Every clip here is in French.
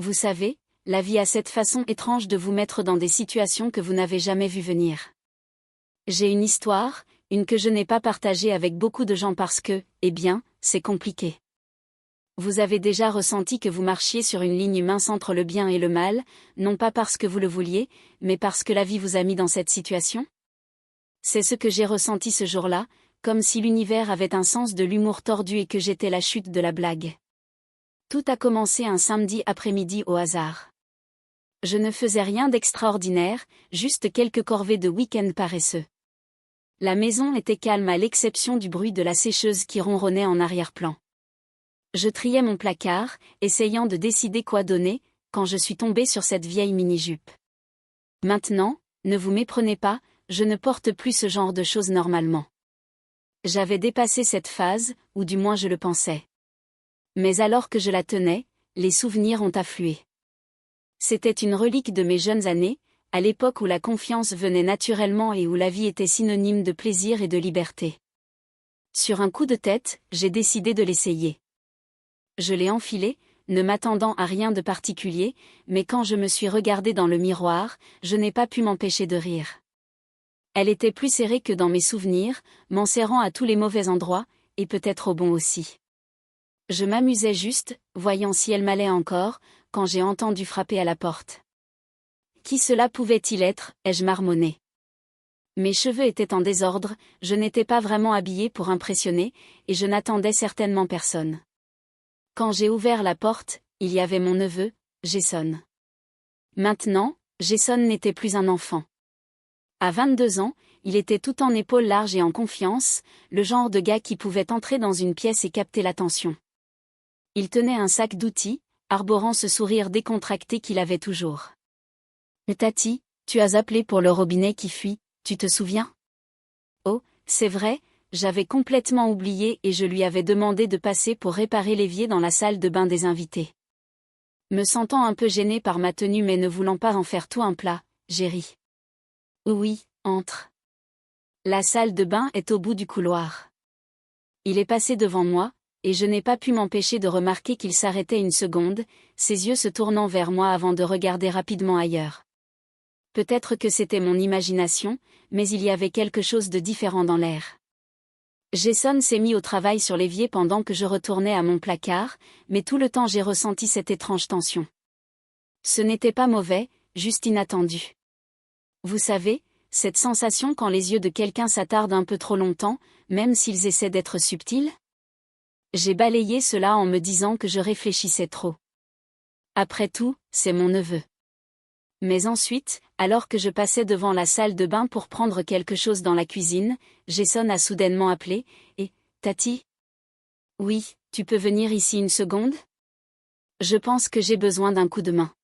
Vous savez, la vie a cette façon étrange de vous mettre dans des situations que vous n'avez jamais vues venir. J'ai une histoire, une que je n'ai pas partagée avec beaucoup de gens parce que, eh bien, c'est compliqué. Vous avez déjà ressenti que vous marchiez sur une ligne mince entre le bien et le mal, non pas parce que vous le vouliez, mais parce que la vie vous a mis dans cette situation? C'est ce que j'ai ressenti ce jour-là, comme si l'univers avait un sens de l'humour tordu et que j'étais la chute de la blague. Tout a commencé un samedi après-midi au hasard. Je ne faisais rien d'extraordinaire, juste quelques corvées de week-end paresseux. La maison était calme à l'exception du bruit de la sécheuse qui ronronnait en arrière-plan. Je triais mon placard, essayant de décider quoi donner, quand je suis tombée sur cette vieille mini-jupe. Maintenant, ne vous méprenez pas, je ne porte plus ce genre de choses normalement. J'avais dépassé cette phase, ou du moins je le pensais. Mais alors que je la tenais, les souvenirs ont afflué. C'était une relique de mes jeunes années, à l'époque où la confiance venait naturellement et où la vie était synonyme de plaisir et de liberté. Sur un coup de tête, j'ai décidé de l'essayer. Je l'ai enfilée, ne m'attendant à rien de particulier, mais quand je me suis regardée dans le miroir, je n'ai pas pu m'empêcher de rire. Elle était plus serrée que dans mes souvenirs, m'en serrant à tous les mauvais endroits, et peut-être au bon aussi. Je m'amusais juste, voyant si elle m'allait encore, quand j'ai entendu frapper à la porte. Qui cela pouvait-il être, ai-je marmonné. Mes cheveux étaient en désordre, je n'étais pas vraiment habillée pour impressionner, et je n'attendais certainement personne. Quand j'ai ouvert la porte, il y avait mon neveu, Jason. Maintenant, Jason n'était plus un enfant. À 22 ans, il était tout en épaules larges et en confiance, le genre de gars qui pouvait entrer dans une pièce et capter l'attention. Il tenait un sac d'outils, arborant ce sourire décontracté qu'il avait toujours. « Tati, tu as appelé pour le robinet qui fuit, tu te souviens ? » Oh, c'est vrai, j'avais complètement oublié et je lui avais demandé de passer pour réparer l'évier dans la salle de bain des invités. Me sentant un peu gênée par ma tenue mais ne voulant pas en faire tout un plat, j'ai ri. « Oui, entre. La salle de bain est au bout du couloir. » Il est passé devant moi, et je n'ai pas pu m'empêcher de remarquer qu'il s'arrêtait une seconde, ses yeux se tournant vers moi avant de regarder rapidement ailleurs. Peut-être que c'était mon imagination, mais il y avait quelque chose de différent dans l'air. Jason s'est mis au travail sur l'évier pendant que je retournais à mon placard, mais tout le temps j'ai ressenti cette étrange tension. Ce n'était pas mauvais, juste inattendu. Vous savez, cette sensation quand les yeux de quelqu'un s'attardent un peu trop longtemps, même s'ils essaient d'être subtils? J'ai balayé cela en me disant que je réfléchissais trop. Après tout, c'est mon neveu. Mais ensuite, alors que je passais devant la salle de bain pour prendre quelque chose dans la cuisine, Jason a soudainement appelé, et « Tati ? Oui, tu peux venir ici une seconde ? Je pense que j'ai besoin d'un coup de main. »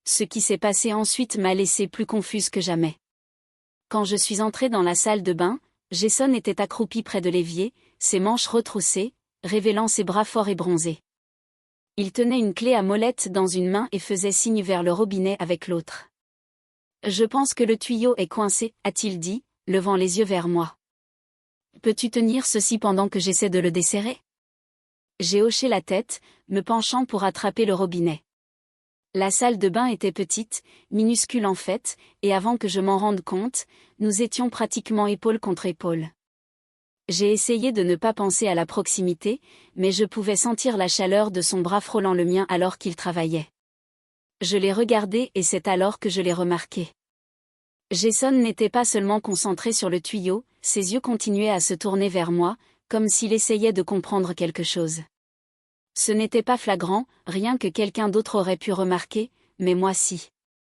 Ce qui s'est passé ensuite m'a laissé plus confuse que jamais. Quand je suis entrée dans la salle de bain, Jason était accroupi près de l'évier, ses manches retroussées, révélant ses bras forts et bronzés. Il tenait une clé à molette dans une main et faisait signe vers le robinet avec l'autre. « Je pense que le tuyau est coincé, » a-t-il dit, levant les yeux vers moi. « Peux-tu tenir ceci pendant que j'essaie de le desserrer ?» J'ai hoché la tête, me penchant pour attraper le robinet. La salle de bain était petite, minuscule en fait, et avant que je m'en rende compte, nous étions pratiquement épaule contre épaule. J'ai essayé de ne pas penser à la proximité, mais je pouvais sentir la chaleur de son bras frôlant le mien alors qu'il travaillait. Je l'ai regardé et c'est alors que je l'ai remarqué. Jason n'était pas seulement concentré sur le tuyau, ses yeux continuaient à se tourner vers moi, comme s'il essayait de comprendre quelque chose. Ce n'était pas flagrant, rien que quelqu'un d'autre aurait pu remarquer, mais moi si.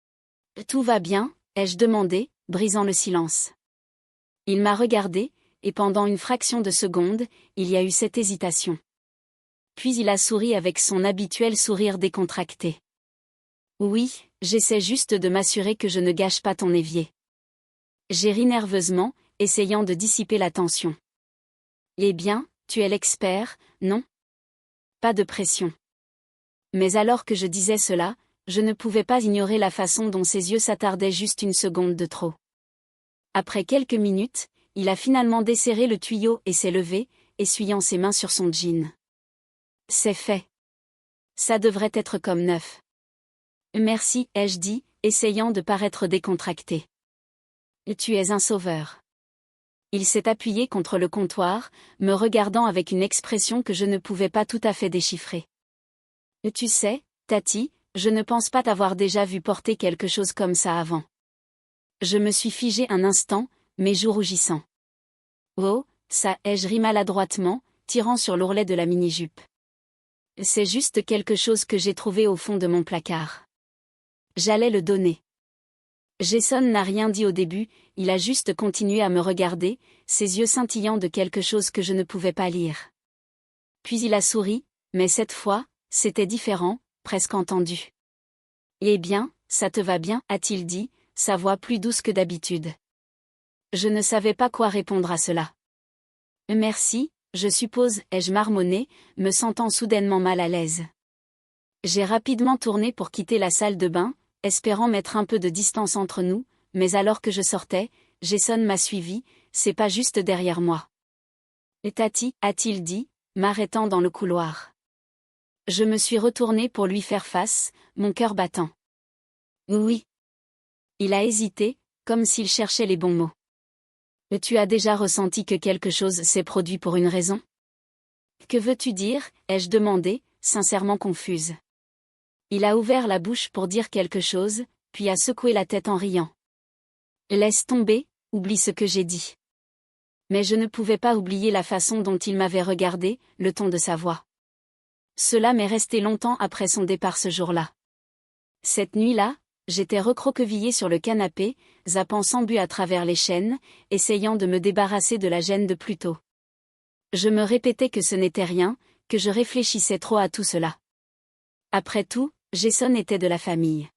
« Tout va bien ?» ai-je demandé, brisant le silence. Il m'a regardé, et pendant une fraction de seconde, il y a eu cette hésitation. Puis il a souri avec son habituel sourire décontracté. « Oui, j'essaie juste de m'assurer que je ne gâche pas ton évier. » J'ai ri nerveusement, essayant de dissiper la tension. « Eh bien, tu es l'expert, non ? » Pas de pression. Mais alors que je disais cela, je ne pouvais pas ignorer la façon dont ses yeux s'attardaient juste une seconde de trop. Après quelques minutes, il a finalement desserré le tuyau et s'est levé, essuyant ses mains sur son jean. « C'est fait. Ça devrait être comme neuf. » Merci, ai-je dit, essayant de paraître décontracté. Tu es un sauveur. Il s'est appuyé contre le comptoir, me regardant avec une expression que je ne pouvais pas tout à fait déchiffrer. Tu sais, Tati, je ne pense pas t'avoir déjà vu porter quelque chose comme ça avant. Je me suis figé un instant, mes joues rougissant. Oh, ça, ai-je ri maladroitement, tirant sur l'ourlet de la mini-jupe. C'est juste quelque chose que j'ai trouvé au fond de mon placard. J'allais le donner. Jason n'a rien dit au début, il a juste continué à me regarder, ses yeux scintillant de quelque chose que je ne pouvais pas lire. Puis il a souri, mais cette fois, c'était différent, presque entendu. Eh bien, ça te va bien, a-t-il dit, sa voix plus douce que d'habitude. Je ne savais pas quoi répondre à cela. Merci, je suppose, ai-je marmonné, me sentant soudainement mal à l'aise. J'ai rapidement tourné pour quitter la salle de bain, espérant mettre un peu de distance entre nous, mais alors que je sortais, Jason m'a suivi, c'est pas juste derrière moi. Et Tati, a-t-il dit, m'arrêtant dans le couloir. Je me suis retournée pour lui faire face, mon cœur battant. Oui. Il a hésité, comme s'il cherchait les bons mots. Tu as déjà ressenti que quelque chose s'est produit pour une raison? Que veux-tu dire, ai-je demandé, sincèrement confuse. Il a ouvert la bouche pour dire quelque chose, puis a secoué la tête en riant. Laisse tomber, oublie ce que j'ai dit. Mais je ne pouvais pas oublier la façon dont il m'avait regardé, le ton de sa voix. Cela m'est resté longtemps après son départ ce jour-là. Cette nuit-là, j'étais recroquevillée sur le canapé, zappant sans but à travers les chaînes, essayant de me débarrasser de la gêne de plus tôt. Je me répétais que ce n'était rien, que je réfléchissais trop à tout cela. Après tout, Jason était de la famille.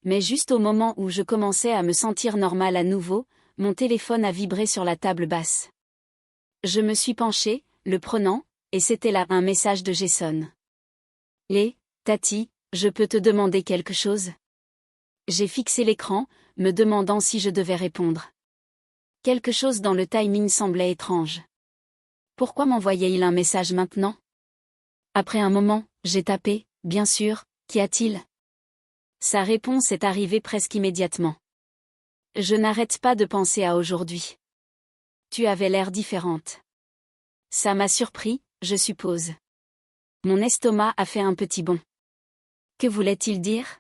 Mais juste au moment où je commençais à me sentir normale à nouveau, mon téléphone a vibré sur la table basse. Je me suis penchée, le prenant, et c'était là un message de Jason. Tati, je peux te demander quelque chose? J'ai fixé l'écran, me demandant si je devais répondre. Quelque chose dans le timing semblait étrange. Pourquoi m'envoyait-il un message maintenant? Après un moment, j'ai tapé, bien sûr, qu'y a-t-il? Sa réponse est arrivée presque immédiatement. Je n'arrête pas de penser à aujourd'hui. Tu avais l'air différente. Ça m'a surpris, je suppose. Mon estomac a fait un petit bond. Que voulait-il dire?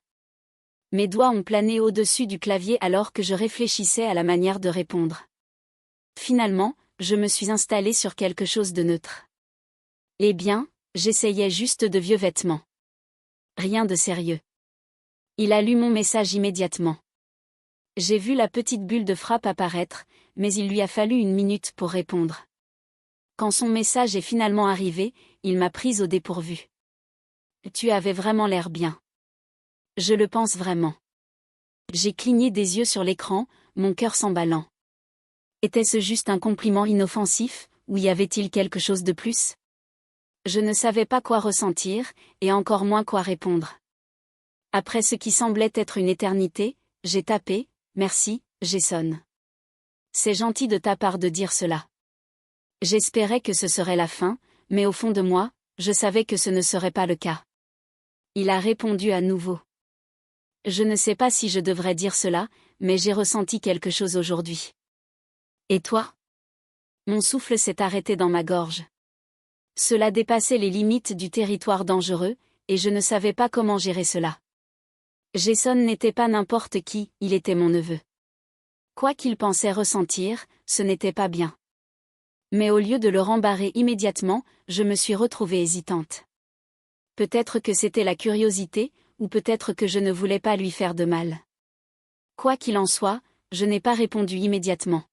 Mes doigts ont plané au-dessus du clavier alors que je réfléchissais à la manière de répondre. Finalement, je me suis installée sur quelque chose de neutre. Eh bien, j'essayais juste de vieux vêtements. Rien de sérieux. Il a lu mon message immédiatement. J'ai vu la petite bulle de frappe apparaître, mais il lui a fallu une minute pour répondre. Quand son message est finalement arrivé, il m'a prise au dépourvu. Tu avais vraiment l'air bien. Je le pense vraiment. J'ai cligné des yeux sur l'écran, mon cœur s'emballant. Était-ce juste un compliment inoffensif, ou y avait-il quelque chose de plus? Je ne savais pas quoi ressentir, et encore moins quoi répondre. Après ce qui semblait être une éternité, j'ai tapé, merci, Jason. C'est gentil de ta part de dire cela. J'espérais que ce serait la fin, mais au fond de moi, je savais que ce ne serait pas le cas. Il a répondu à nouveau. Je ne sais pas si je devrais dire cela, mais j'ai ressenti quelque chose aujourd'hui. Et toi? Mon souffle s'est arrêté dans ma gorge. Cela dépassait les limites du territoire dangereux, et je ne savais pas comment gérer cela. Jason n'était pas n'importe qui, il était mon neveu. Quoi qu'il pensait ressentir, ce n'était pas bien. Mais au lieu de le rembarrer immédiatement, je me suis retrouvée hésitante. Peut-être que c'était la curiosité, ou peut-être que je ne voulais pas lui faire de mal. Quoi qu'il en soit, je n'ai pas répondu immédiatement.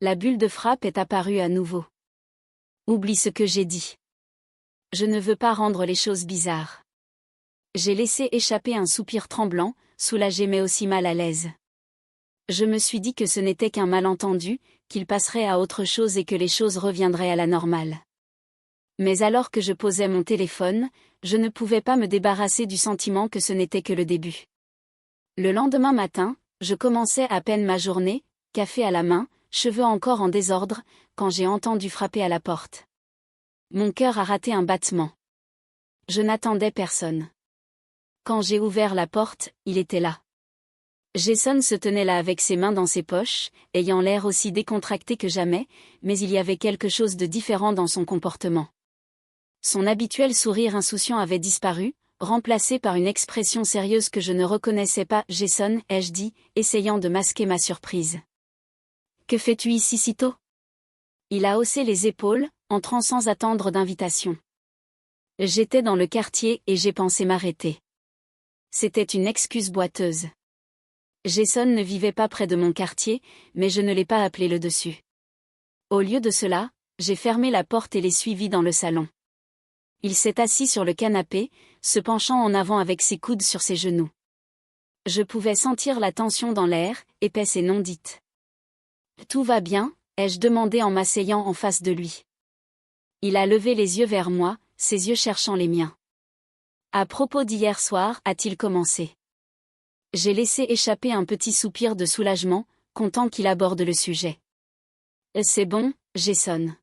La bulle de frappe est apparue à nouveau. Oublie ce que j'ai dit. Je ne veux pas rendre les choses bizarres. J'ai laissé échapper un soupir tremblant, soulagé mais aussi mal à l'aise. Je me suis dit que ce n'était qu'un malentendu, qu'il passerait à autre chose et que les choses reviendraient à la normale. Mais alors que je posais mon téléphone, je ne pouvais pas me débarrasser du sentiment que ce n'était que le début. Le lendemain matin, je commençais à peine ma journée, café à la main, cheveux encore en désordre, quand j'ai entendu frapper à la porte. Mon cœur a raté un battement. Je n'attendais personne. Quand j'ai ouvert la porte, il était là. Jason se tenait là avec ses mains dans ses poches, ayant l'air aussi décontracté que jamais, mais il y avait quelque chose de différent dans son comportement. Son habituel sourire insouciant avait disparu, remplacé par une expression sérieuse que je ne reconnaissais pas. « Jason » ai-je dit, essayant de masquer ma surprise. « Que fais-tu ici si tôt ?» Il a haussé les épaules, entrant sans attendre d'invitation. J'étais dans le quartier et j'ai pensé m'arrêter. C'était une excuse boiteuse. Jason ne vivait pas près de mon quartier, mais je ne l'ai pas appelé le dessus. Au lieu de cela, j'ai fermé la porte et l'ai suivi dans le salon. Il s'est assis sur le canapé, se penchant en avant avec ses coudes sur ses genoux. Je pouvais sentir la tension dans l'air, épaisse et non dite. « Tout va bien ?» ai-je demandé en m'asseyant en face de lui. Il a levé les yeux vers moi, ses yeux cherchant les miens. « À propos d'hier soir » a-t-il commencé. J'ai laissé échapper un petit soupir de soulagement, content qu'il aborde le sujet. « C'est bon, Jason.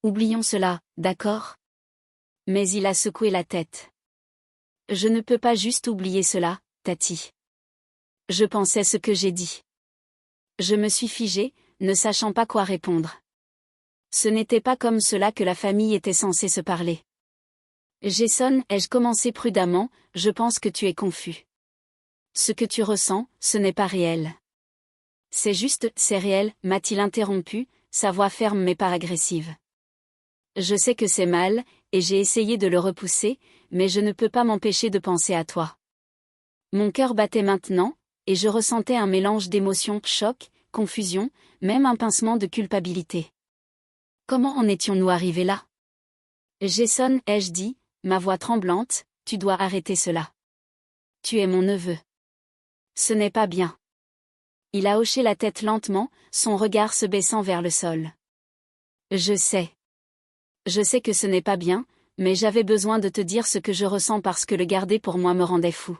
Oublions cela, d'accord ? » Mais il a secoué la tête. « Je ne peux pas juste oublier cela, Tati. Je pensais ce que j'ai dit. » Je me suis figée, ne sachant pas quoi répondre. Ce n'était pas comme cela que la famille était censée se parler. « Jason » ai-je commencé prudemment, je pense que tu es confus. Ce que tu ressens, ce n'est pas réel. C'est juste, c'est réel, m'a-t-il interrompu, sa voix ferme mais pas agressive. Je sais que c'est mal, et j'ai essayé de le repousser, mais je ne peux pas m'empêcher de penser à toi. Mon cœur battait maintenant, et je ressentais un mélange d'émotions, choc, confusion, même un pincement de culpabilité. Comment en étions-nous arrivés là ? Jason, ai-je dit, ma voix tremblante, tu dois arrêter cela. Tu es mon neveu. Ce n'est pas bien. Il a hoché la tête lentement, son regard se baissant vers le sol. Je sais. Je sais que ce n'est pas bien, mais j'avais besoin de te dire ce que je ressens parce que le garder pour moi me rendait fou.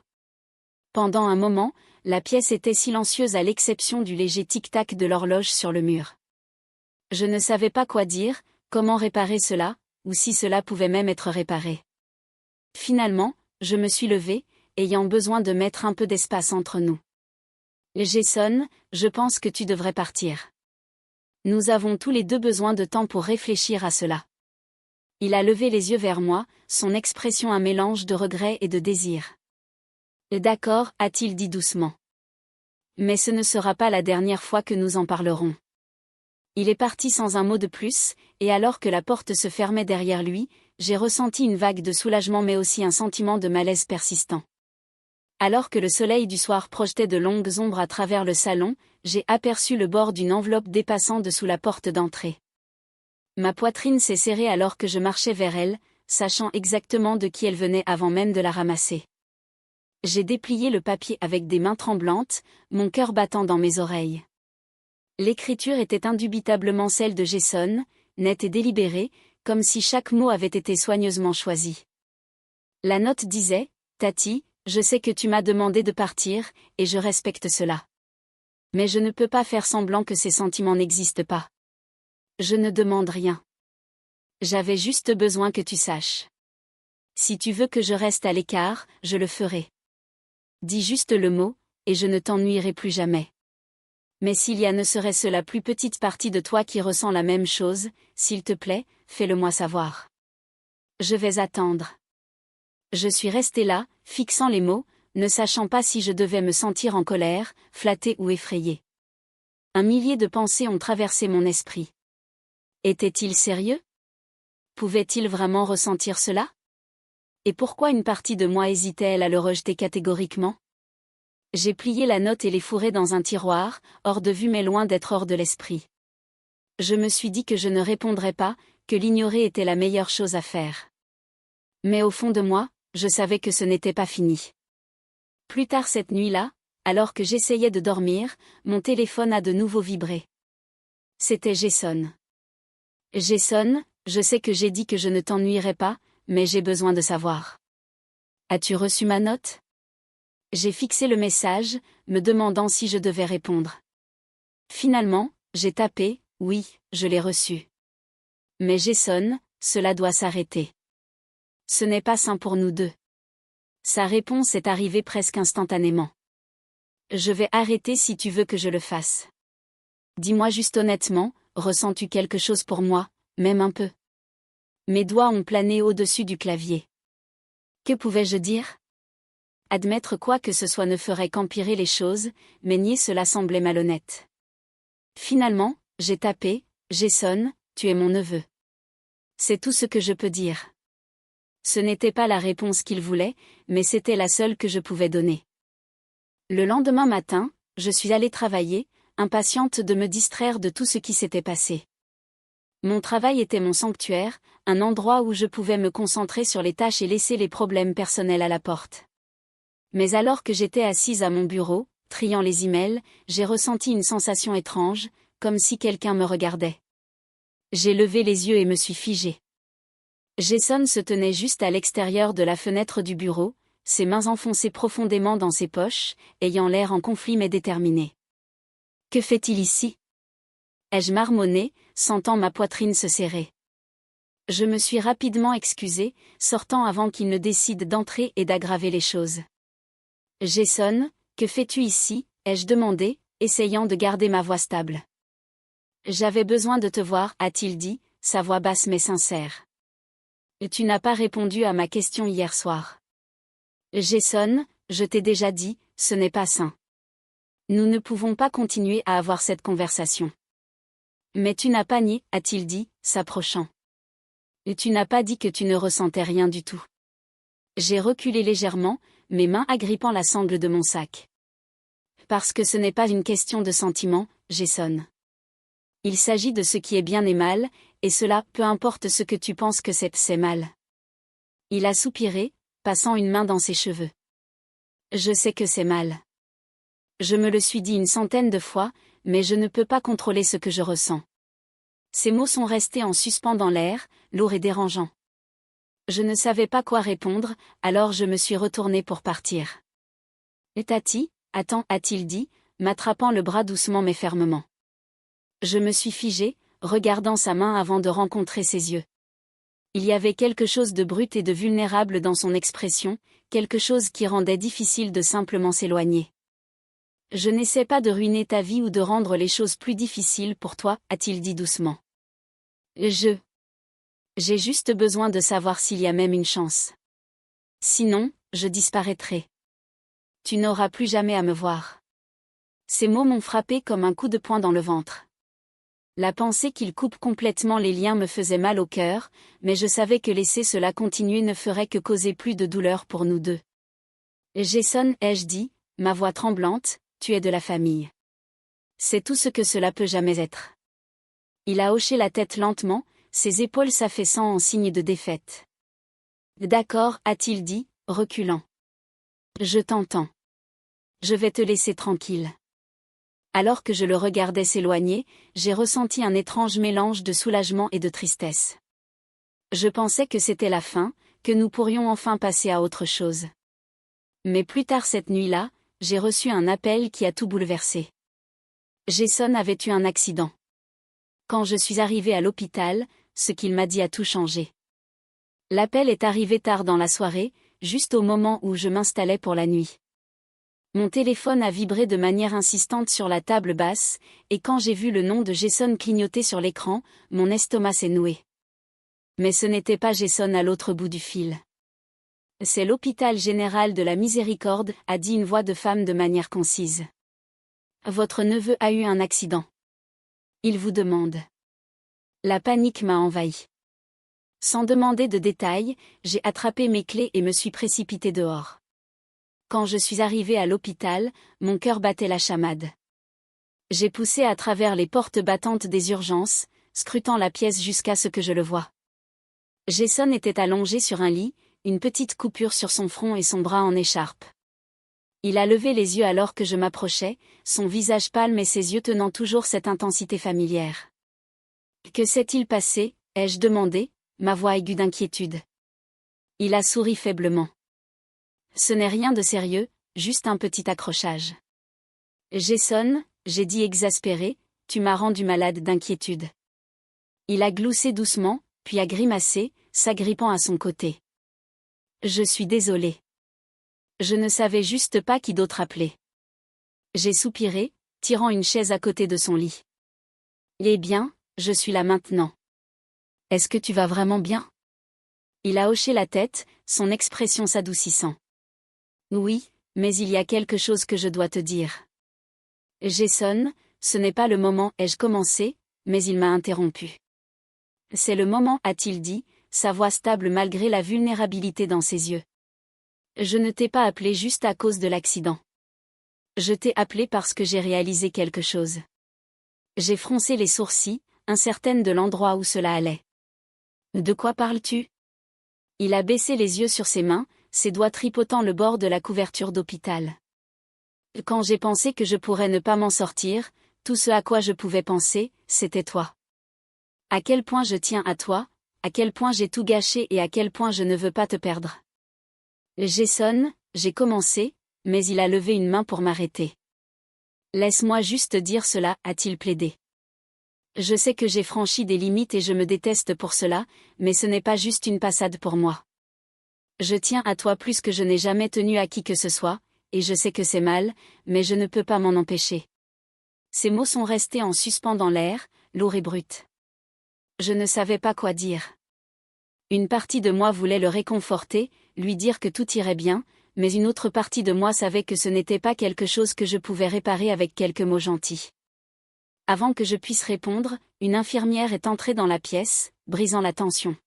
Pendant un moment, la pièce était silencieuse à l'exception du léger tic-tac de l'horloge sur le mur. Je ne savais pas quoi dire, comment réparer cela, ou si cela pouvait même être réparé. Finalement, je me suis levée, ayant besoin de mettre un peu d'espace entre nous. Jason, je pense que tu devrais partir. Nous avons tous les deux besoin de temps pour réfléchir à cela. Il a levé les yeux vers moi, son expression un mélange de regret et de désir. D'accord, a-t-il dit doucement. Mais ce ne sera pas la dernière fois que nous en parlerons. Il est parti sans un mot de plus, et alors que la porte se fermait derrière lui, j'ai ressenti une vague de soulagement mais aussi un sentiment de malaise persistant. Alors que le soleil du soir projetait de longues ombres à travers le salon, j'ai aperçu le bord d'une enveloppe dépassant dessous la porte d'entrée. Ma poitrine s'est serrée alors que je marchais vers elle, sachant exactement de qui elle venait avant même de la ramasser. J'ai déplié le papier avec des mains tremblantes, mon cœur battant dans mes oreilles. L'écriture était indubitablement celle de Jason, nette et délibérée, comme si chaque mot avait été soigneusement choisi. La note disait « Tati, je sais que tu m'as demandé de partir, et je respecte cela. Mais je ne peux pas faire semblant que ces sentiments n'existent pas. Je ne demande rien. J'avais juste besoin que tu saches. Si tu veux que je reste à l'écart, je le ferai. Dis juste le mot, et je ne t'ennuierai plus jamais. Mais s'il y a ne serait-ce la plus petite partie de toi qui ressent la même chose, s'il te plaît, fais-le-moi savoir. Je vais attendre. » Je suis restée là, fixant les mots, ne sachant pas si je devais me sentir en colère, flattée ou effrayée. Un millier de pensées ont traversé mon esprit. Était-il sérieux ? Pouvait-il vraiment ressentir cela ? Et pourquoi une partie de moi hésitait-elle à le rejeter catégoriquement ? J'ai plié la note et l'ai fourrée dans un tiroir, hors de vue mais loin d'être hors de l'esprit. Je me suis dit que je ne répondrais pas, que l'ignorer était la meilleure chose à faire. Mais au fond de moi, je savais que ce n'était pas fini. Plus tard cette nuit-là, alors que j'essayais de dormir, mon téléphone a de nouveau vibré. C'était Jason. Jason, je sais que j'ai dit que je ne t'ennuierais pas, mais j'ai besoin de savoir. As-tu reçu ma note ? J'ai fixé le message, me demandant si je devais répondre. Finalement, j'ai tapé, oui, je l'ai reçu. Mais Jason, cela doit s'arrêter. Ce n'est pas sain pour nous deux. Sa réponse est arrivée presque instantanément. Je vais arrêter si tu veux que je le fasse. Dis-moi juste honnêtement, ressens-tu quelque chose pour moi, même un peu? Mes doigts ont plané au-dessus du clavier. Que pouvais-je dire? Admettre quoi que ce soit ne ferait qu'empirer les choses, mais nier cela semblait malhonnête. Finalement, j'ai tapé, Jason, tu es mon neveu. C'est tout ce que je peux dire. Ce n'était pas la réponse qu'il voulait, mais c'était la seule que je pouvais donner. Le lendemain matin, je suis allée travailler, impatiente de me distraire de tout ce qui s'était passé. Mon travail était mon sanctuaire, un endroit où je pouvais me concentrer sur les tâches et laisser les problèmes personnels à la porte. Mais alors que j'étais assise à mon bureau, triant les emails, j'ai ressenti une sensation étrange, comme si quelqu'un me regardait. J'ai levé les yeux et me suis figée. Jason se tenait juste à l'extérieur de la fenêtre du bureau, ses mains enfoncées profondément dans ses poches, ayant l'air en conflit mais déterminé. « Que fait-il ici ?» ai-je marmonné, sentant ma poitrine se serrer. Je me suis rapidement excusée, sortant avant qu'il ne décide d'entrer et d'aggraver les choses. « Jason, que fais-tu ici ?» ai-je demandé, essayant de garder ma voix stable. « J'avais besoin de te voir, a-t-il dit, sa voix basse mais sincère. « Tu n'as pas répondu à ma question hier soir. »« Jason, je t'ai déjà dit, ce n'est pas sain. Nous ne pouvons pas continuer à avoir cette conversation. »« Mais tu n'as pas nié, a-t-il dit, s'approchant. « Tu n'as pas dit que tu ne ressentais rien du tout. » J'ai reculé légèrement, mes mains agrippant la sangle de mon sac. « Parce que ce n'est pas une question de sentiment, Jason. Il s'agit de ce qui est bien et mal, et cela, peu importe ce que tu penses que c'est mal. » Il a soupiré, passant une main dans ses cheveux. « Je sais que c'est mal. Je me le suis dit une centaine de fois, mais je ne peux pas contrôler ce que je ressens. » Ces mots sont restés en suspens dans l'air, lourds et dérangeants. Je ne savais pas quoi répondre, alors je me suis retournée pour partir. « Et Tati, attends, a-t-il dit, m'attrapant le bras doucement mais fermement. Je me suis figée, regardant sa main avant de rencontrer ses yeux. Il y avait quelque chose de brut et de vulnérable dans son expression, quelque chose qui rendait difficile de simplement s'éloigner. « Je n'essaie pas de ruiner ta vie ou de rendre les choses plus difficiles pour toi, a-t-il dit doucement. J'ai juste besoin de savoir s'il y a même une chance. Sinon, je disparaîtrai. Tu n'auras plus jamais à me voir. » Ces mots m'ont frappé comme un coup de poing dans le ventre. La pensée qu'il coupe complètement les liens me faisait mal au cœur, mais je savais que laisser cela continuer ne ferait que causer plus de douleur pour nous deux. « Jason, ai-je dit, ma voix tremblante, tu es de la famille. C'est tout ce que cela peut jamais être. » Il a hoché la tête lentement, ses épaules s'affaissant en signe de défaite. « D'accord, a-t-il dit, reculant. Je t'entends. Je vais te laisser tranquille. » Alors que je le regardais s'éloigner, j'ai ressenti un étrange mélange de soulagement et de tristesse. Je pensais que c'était la fin, que nous pourrions enfin passer à autre chose. Mais plus tard cette nuit-là, j'ai reçu un appel qui a tout bouleversé. Jason avait eu un accident. Quand je suis arrivée à l'hôpital, ce qu'il m'a dit a tout changé. L'appel est arrivé tard dans la soirée, juste au moment où je m'installais pour la nuit. Mon téléphone a vibré de manière insistante sur la table basse, et quand j'ai vu le nom de Jason clignoter sur l'écran, mon estomac s'est noué. Mais ce n'était pas Jason à l'autre bout du fil. « C'est l'hôpital général de la Miséricorde », a dit une voix de femme de manière concise. « Votre neveu a eu un accident. Il vous demande. » La panique m'a envahi. Sans demander de détails, j'ai attrapé mes clés et me suis précipitée dehors. Quand je suis arrivée à l'hôpital, mon cœur battait la chamade. J'ai poussé à travers les portes battantes des urgences, scrutant la pièce jusqu'à ce que je le voie. Jason était allongé sur un lit, une petite coupure sur son front et son bras en écharpe. Il a levé les yeux alors que je m'approchais, son visage pâle mais ses yeux tenant toujours cette intensité familière. « Que s'est-il passé ?» ai-je demandé, ma voix aiguë d'inquiétude. Il a souri faiblement. « Ce n'est rien de sérieux, juste un petit accrochage. »« Jason, » j'ai dit exaspéré, « tu m'as rendu malade d'inquiétude. » Il a gloussé doucement, puis a grimacé, s'agrippant à son côté. « Je suis désolé. Je ne savais juste pas qui d'autre appeler. J'ai soupiré, tirant une chaise à côté de son lit. Eh bien, je suis là maintenant. Est-ce que tu vas vraiment bien? Il a hoché la tête, son expression s'adoucissant. Oui, mais il y a quelque chose que je dois te dire. Jason, ce n'est pas le moment, ai-je commencé, mais il m'a interrompu. C'est le moment, a-t-il dit, sa voix stable malgré la vulnérabilité dans ses yeux. Je ne t'ai pas appelé juste à cause de l'accident. Je t'ai appelé parce que j'ai réalisé quelque chose. J'ai froncé les sourcils, incertaine de l'endroit où cela allait. De quoi parles-tu? Il a baissé les yeux sur ses mains, ses doigts tripotant le bord de la couverture d'hôpital. Quand j'ai pensé que je pourrais ne pas m'en sortir, tout ce à quoi je pouvais penser, c'était toi. À quel point je tiens à toi, à quel point j'ai tout gâché et à quel point je ne veux pas te perdre. Jason, j'ai commencé, mais il a levé une main pour m'arrêter. Laisse-moi juste dire cela, a-t-il plaidé. Je sais que j'ai franchi des limites et je me déteste pour cela, mais ce n'est pas juste une passade pour moi. Je tiens à toi plus que je n'ai jamais tenu à qui que ce soit, et je sais que c'est mal, mais je ne peux pas m'en empêcher. Ces mots sont restés en suspens dans l'air, lourds et bruts. Je ne savais pas quoi dire. Une partie de moi voulait le réconforter, lui dire que tout irait bien, mais une autre partie de moi savait que ce n'était pas quelque chose que je pouvais réparer avec quelques mots gentils. Avant que je puisse répondre, une infirmière est entrée dans la pièce, brisant la tension.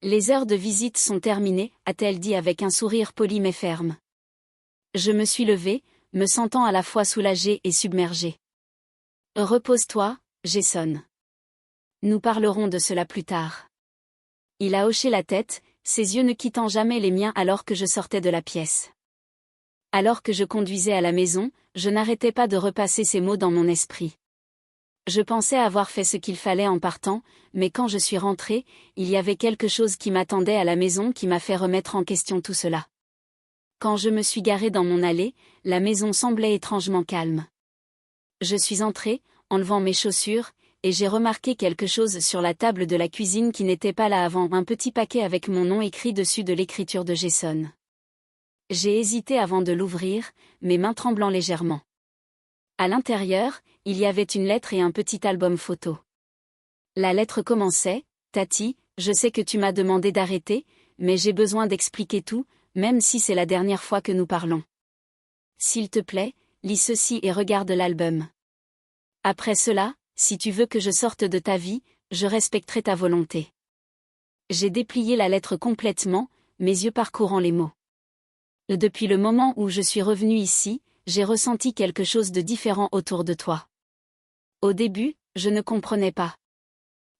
Les heures de visite sont terminées, a-t-elle dit avec un sourire poli mais ferme. Je me suis levée, me sentant à la fois soulagée et submergée. Repose-toi, Jason. Nous parlerons de cela plus tard. Il a hoché la tête, ses yeux ne quittant jamais les miens alors que je sortais de la pièce. Alors que je conduisais à la maison, je n'arrêtais pas de repasser ces mots dans mon esprit. Je pensais avoir fait ce qu'il fallait en partant, mais quand je suis rentrée, il y avait quelque chose qui m'attendait à la maison qui m'a fait remettre en question tout cela. Quand je me suis garée dans mon allée, la maison semblait étrangement calme. Je suis entrée, enlevant mes chaussures, et j'ai remarqué quelque chose sur la table de la cuisine qui n'était pas là avant, un petit paquet avec mon nom écrit dessus de l'écriture de Jason. J'ai hésité avant de l'ouvrir, mes mains tremblant légèrement. À l'intérieur, il y avait une lettre et un petit album photo. La lettre commençait: Tati, je sais que tu m'as demandé d'arrêter, mais j'ai besoin d'expliquer tout, même si c'est la dernière fois que nous parlons. S'il te plaît, lis ceci et regarde l'album. Après cela, si tu veux que je sorte de ta vie, je respecterai ta volonté. J'ai déplié la lettre complètement, mes yeux parcourant les mots. Depuis le moment où je suis revenue ici, j'ai ressenti quelque chose de différent autour de toi. Au début, je ne comprenais pas.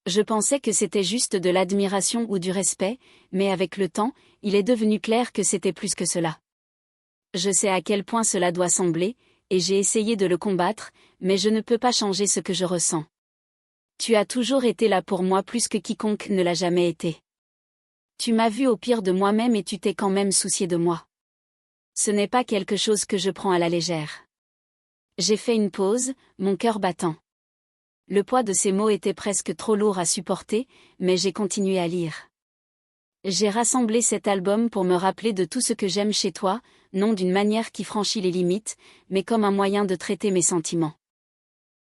Je pensais que c'était juste de l'admiration ou du respect, mais avec le temps, il est devenu clair que c'était plus que cela. Je sais à quel point cela doit sembler, et j'ai essayé de le combattre, mais je ne peux pas changer ce que je ressens. Tu as toujours été là pour moi plus que quiconque ne l'a jamais été. Tu m'as vu au pire de moi-même et tu t'es quand même soucié de moi. Ce n'est pas quelque chose que je prends à la légère. J'ai fait une pause, mon cœur battant. Le poids de ces mots était presque trop lourd à supporter, mais j'ai continué à lire. J'ai rassemblé cet album pour me rappeler de tout ce que j'aime chez toi, non d'une manière qui franchit les limites, mais comme un moyen de traiter mes sentiments.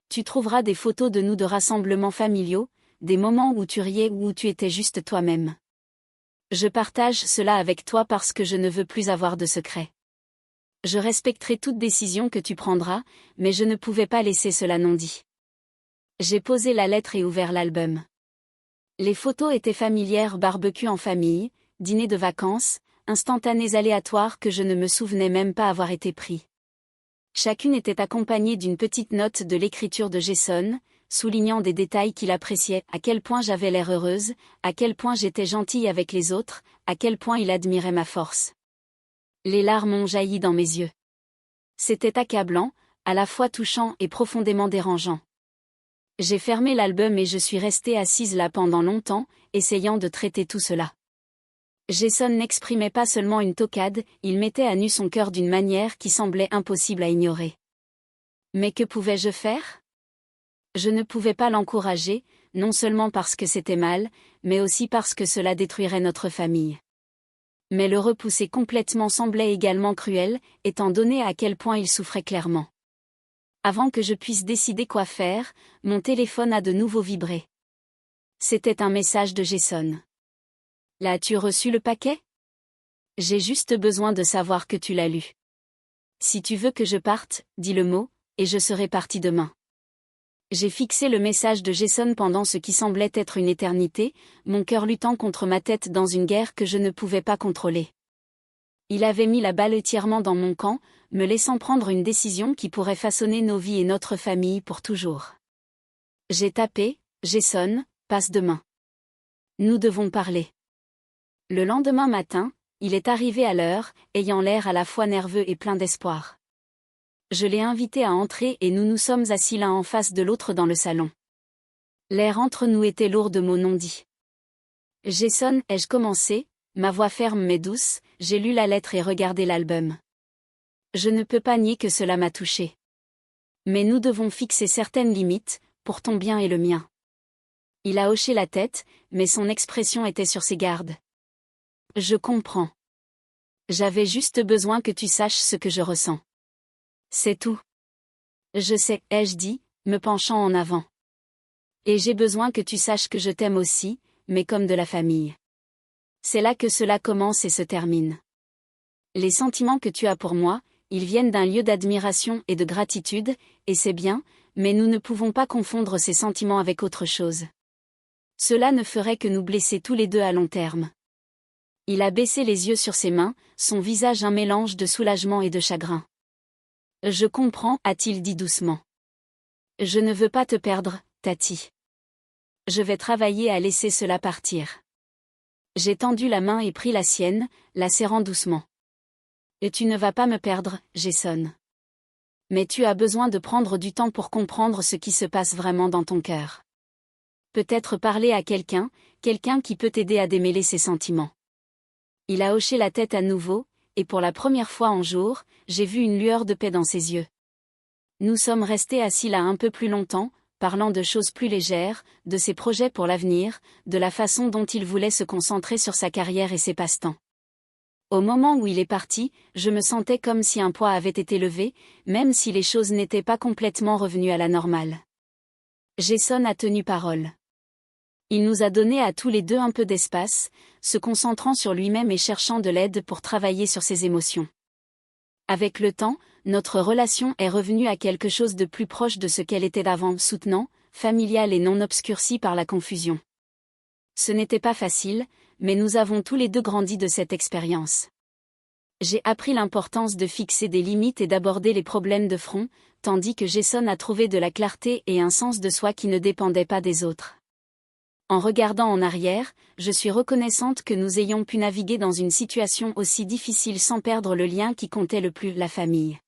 Tu trouveras des photos de nous de rassemblements familiaux, des moments où tu riais ou où tu étais juste toi-même. Je partage cela avec toi parce que je ne veux plus avoir de secrets. Je respecterai toute décision que tu prendras, mais je ne pouvais pas laisser cela non dit. J'ai posé la lettre et ouvert l'album. Les photos étaient familières: barbecue en famille, dîner de vacances, instantanés aléatoires que je ne me souvenais même pas avoir été pris. Chacune était accompagnée d'une petite note de l'écriture de Jason, soulignant des détails qu'il appréciait: à quel point j'avais l'air heureuse, à quel point j'étais gentille avec les autres, à quel point il admirait ma force. Les larmes ont jailli dans mes yeux. C'était accablant, à la fois touchant et profondément dérangeant. J'ai fermé l'album et je suis restée assise là pendant longtemps, essayant de traiter tout cela. Jason n'exprimait pas seulement une toquade, il mettait à nu son cœur d'une manière qui semblait impossible à ignorer. Mais que pouvais-je faire? Je ne pouvais pas l'encourager, non seulement parce que c'était mal, mais aussi parce que cela détruirait notre famille. Mais le repousser complètement semblait également cruel, étant donné à quel point il souffrait clairement. Avant que je puisse décider quoi faire, mon téléphone a de nouveau vibré. C'était un message de Jason. L'as-tu reçu le paquet? J'ai juste besoin de savoir que tu l'as lu. Si tu veux que je parte, dis le mot, et je serai parti demain. J'ai fixé le message de Jason pendant ce qui semblait être une éternité, mon cœur luttant contre ma tête dans une guerre que je ne pouvais pas contrôler. Il avait mis la balle entièrement dans mon camp, me laissant prendre une décision qui pourrait façonner nos vies et notre famille pour toujours. J'ai tapé, Jason, passe demain. Nous devons parler. Le lendemain matin, il est arrivé à l'heure, ayant l'air à la fois nerveux et plein d'espoir. Je l'ai invité à entrer et nous nous sommes assis l'un en face de l'autre dans le salon. L'air entre nous était lourd de mots non dits. Jason, ai-je commencé, ma voix ferme mais douce, j'ai lu la lettre et regardé l'album. Je ne peux pas nier que cela m'a touché. Mais nous devons fixer certaines limites, pour ton bien et le mien. Il a hoché la tête, mais son expression était sur ses gardes. Je comprends. J'avais juste besoin que tu saches ce que je ressens. C'est tout. Je sais, ai-je dit, me penchant en avant. Et j'ai besoin que tu saches que je t'aime aussi, mais comme de la famille. C'est là que cela commence et se termine. Les sentiments que tu as pour moi, ils viennent d'un lieu d'admiration et de gratitude, et c'est bien, mais nous ne pouvons pas confondre ces sentiments avec autre chose. Cela ne ferait que nous blesser tous les deux à long terme. Il a baissé les yeux sur ses mains, son visage un mélange de soulagement et de chagrin. Je comprends, a-t-il dit doucement. Je ne veux pas te perdre, Tati. Je vais travailler à laisser cela partir. J'ai tendu la main et pris la sienne, la serrant doucement. Et tu ne vas pas me perdre, Jason. Mais tu as besoin de prendre du temps pour comprendre ce qui se passe vraiment dans ton cœur. Peut-être parler à quelqu'un qui peut t'aider à démêler ses sentiments. Il a hoché la tête à nouveau, et pour la première fois en jours, j'ai vu une lueur de paix dans ses yeux. Nous sommes restés assis là un peu plus longtemps, parlant de choses plus légères, de ses projets pour l'avenir, de la façon dont il voulait se concentrer sur sa carrière et ses passe-temps. Au moment où il est parti, je me sentais comme si un poids avait été levé, même si les choses n'étaient pas complètement revenues à la normale. Jason a tenu parole. Il nous a donné à tous les deux un peu d'espace, se concentrant sur lui-même et cherchant de l'aide pour travailler sur ses émotions. Avec le temps, notre relation est revenue à quelque chose de plus proche de ce qu'elle était avant, soutenant, familial et non obscurci par la confusion. Ce n'était pas facile, mais nous avons tous les deux grandi de cette expérience. J'ai appris l'importance de fixer des limites et d'aborder les problèmes de front, tandis que Jason a trouvé de la clarté et un sens de soi qui ne dépendait pas des autres. En regardant en arrière, je suis reconnaissante que nous ayons pu naviguer dans une situation aussi difficile sans perdre le lien qui comptait le plus, la famille.